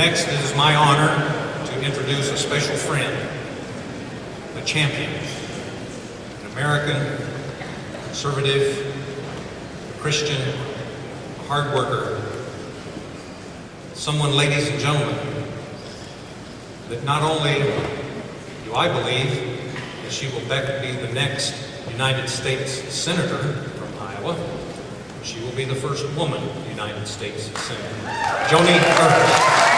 Next, it is my honor to introduce a special friend, a champion, an American, conservative, Christian, hard worker, someone, ladies and gentlemen, that not only do I believe that she will be the next United States Senator from Iowa, she will be the first woman United States Senator, Joni Ernst.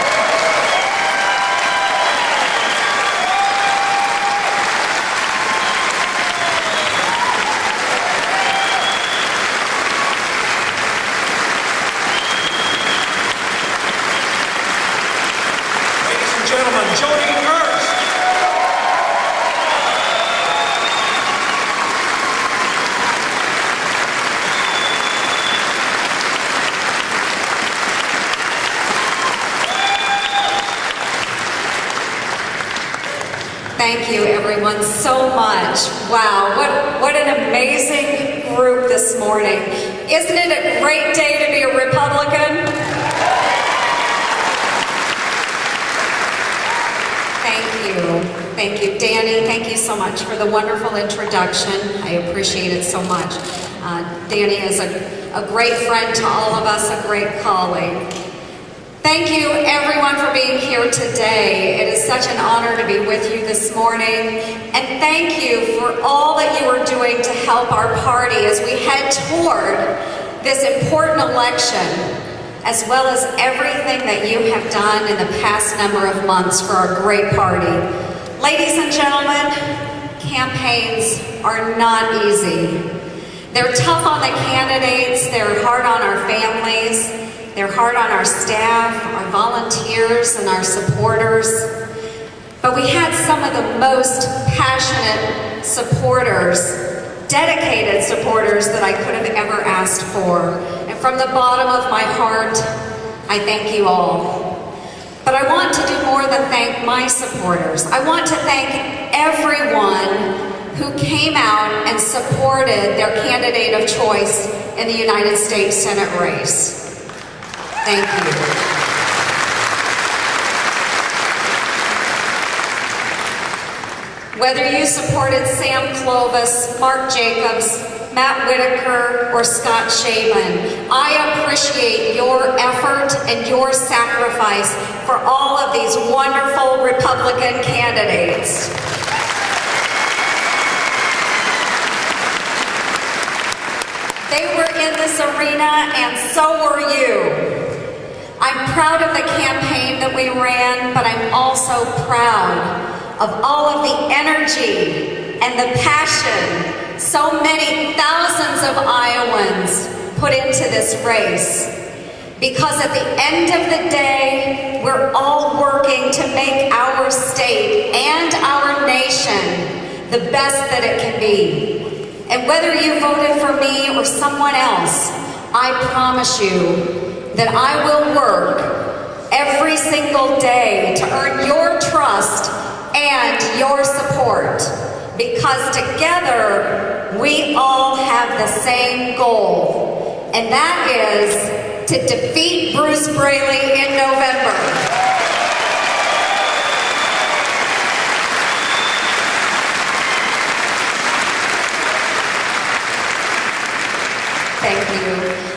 Joni Ernst. Thank you, everyone, so much. Wow, what an amazing group this morning. Isn't it a great day to be a Republican? Thank you, Danny. Thank you so much for the wonderful introduction. I appreciate it so much. Danny is a great friend to all of us, a great colleague. Thank you, everyone, for being here today. It is such an honor to be with you this morning. And thank you for all that you are doing to help our party as we head toward this important election, as well as everything that you have done in the past number of months for our great party. Ladies and gentlemen, campaigns are not easy. They're tough on the candidates, they're hard on our families, they're hard on our staff, our volunteers, and our supporters. But we had some of the most passionate supporters, dedicated supporters that I could have ever asked for. And from the bottom of my heart, I thank you all. But I want to do more than thank my supporters. I want to thank everyone who came out and supported their candidate of choice in the United States Senate race. Thank you. Whether you supported Sam Clovis, Mark Jacobs, Matt Whitaker, or Scott Shaban, I appreciate your effort and your sacrifice for all of these wonderful Republican candidates. They were in this arena, and so were you. I'm proud of the campaign that we ran, but I'm also proud of all of the energy and the passion so many thousands of Iowans put into this race. Because at the end of the day, we're all working to make our state and our nation the best that it can be. And whether you voted for me or someone else, I promise you that I will work every single day to earn your trust and your support. Because together, we all have the same goal, and that is to defeat Bruce Braley in November. Thank you.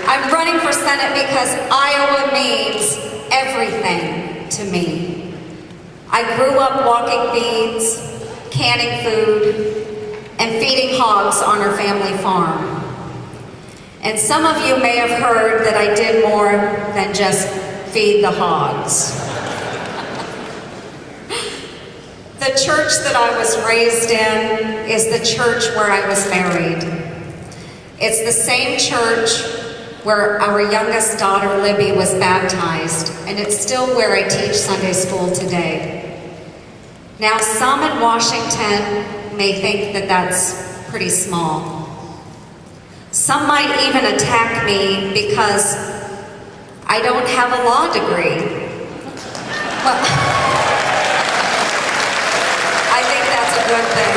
I'm running for Senate because Iowa means everything to me. I grew up walking beans, canning food, and feeding hogs on our family farm. And some of you may have heard that I did more than just feed the hogs. The church that I was raised in is the church where I was married. It's the same church where our youngest daughter, Libby, was baptized, and it's still where I teach Sunday school today. Now, some in Washington may think that that's pretty small. Some might even attack me because I don't have a law degree. Well, I think that's a good thing.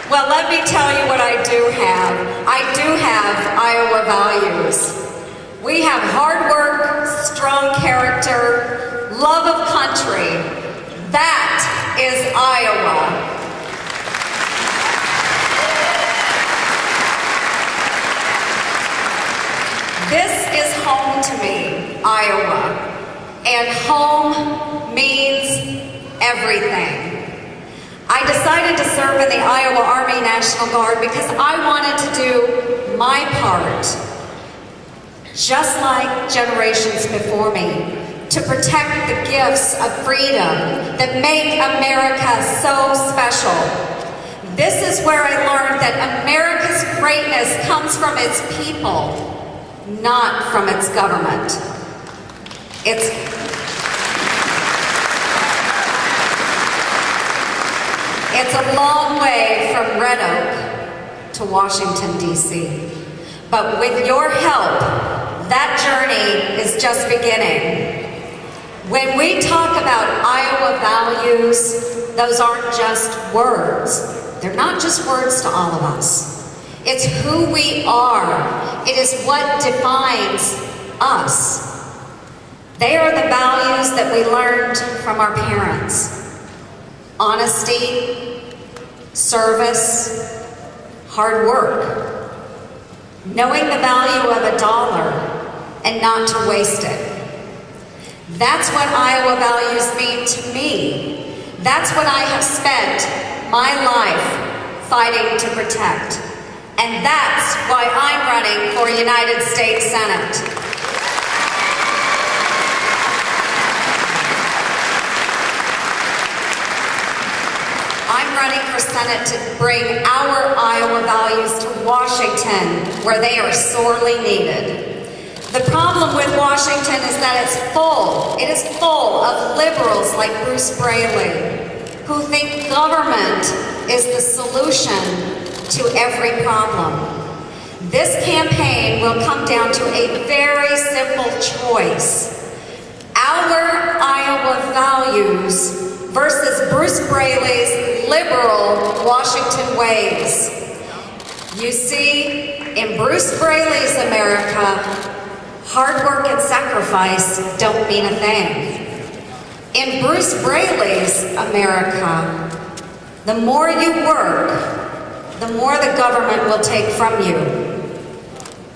Well, let me tell you what I do have. I do have Iowa values. We have hard work, strong character, love of country. That is Iowa. This is home to me, Iowa. And home means everything. I decided to serve in the Iowa Army National Guard because I wanted to do my part, just like generations before me, to protect the gifts of freedom that make America so special. This is where I learned that America's greatness comes from its people, not from its government. It's a long way from Red Oak to Washington, D.C. But with your help, that journey is just beginning. When we talk about Iowa values, those aren't just words. They're not just words to all of us. It's who we are. It is what defines us. They are the values that we learned from our parents. Honesty, service, hard work, knowing the value of $1 and not to waste it. That's what Iowa values mean to me. That's what I have spent my life fighting to protect. And that's why I'm running for United States Senate. I'm running for Senate to bring our Iowa values to Washington, where they are sorely needed. The problem with Washington is that it's full. It is full of liberals like Bruce Braley, who think government is the solution to every problem. This campaign will come down to a very simple choice. Our Iowa values versus Bruce Braley's liberal Washington ways. You see, in Bruce Braley's America, hard work and sacrifice don't mean a thing. In Bruce Braley's America, the more you work, the more the government will take from you.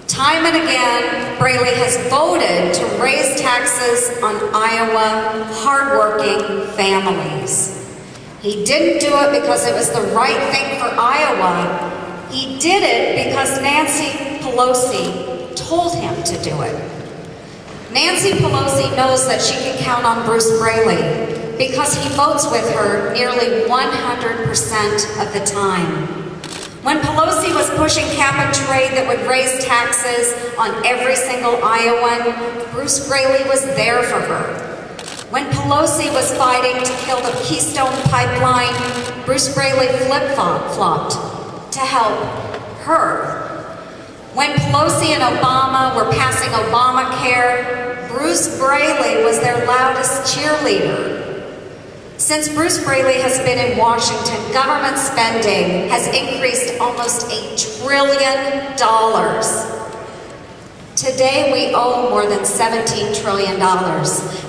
Time and again, Braley has voted to raise taxes on Iowa hardworking families. He didn't do it because it was the right thing for Iowa. He did it because Nancy Pelosi told him to do it. Nancy Pelosi knows that she can count on Bruce Braley because he votes with her nearly 100% of the time. When Pelosi was pushing cap and trade that would raise taxes on every single Iowan, Bruce Braley was there for her. When Pelosi was fighting to kill the Keystone Pipeline, Bruce Braley flip-flopped to help her. When Pelosi and Obama were passing Obamacare, Bruce Braley was their loudest cheerleader. Since Bruce Braley has been in Washington, government spending has increased almost $1 trillion. Today we owe more than $17 trillion,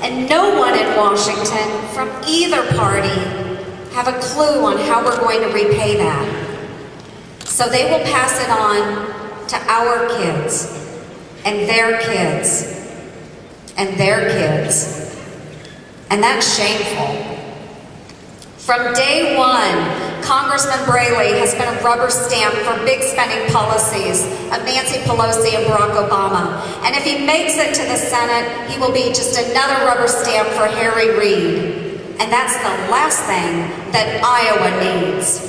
and no one in Washington from either party have a clue on how we're going to repay that. So they will pass it on to our kids, and their kids, and their kids, and that's shameful. From day one, Congressman Braley has been a rubber stamp for big spending policies of Nancy Pelosi and Barack Obama. And if he makes it to the Senate, he will be just another rubber stamp for Harry Reid. And that's the last thing that Iowa needs.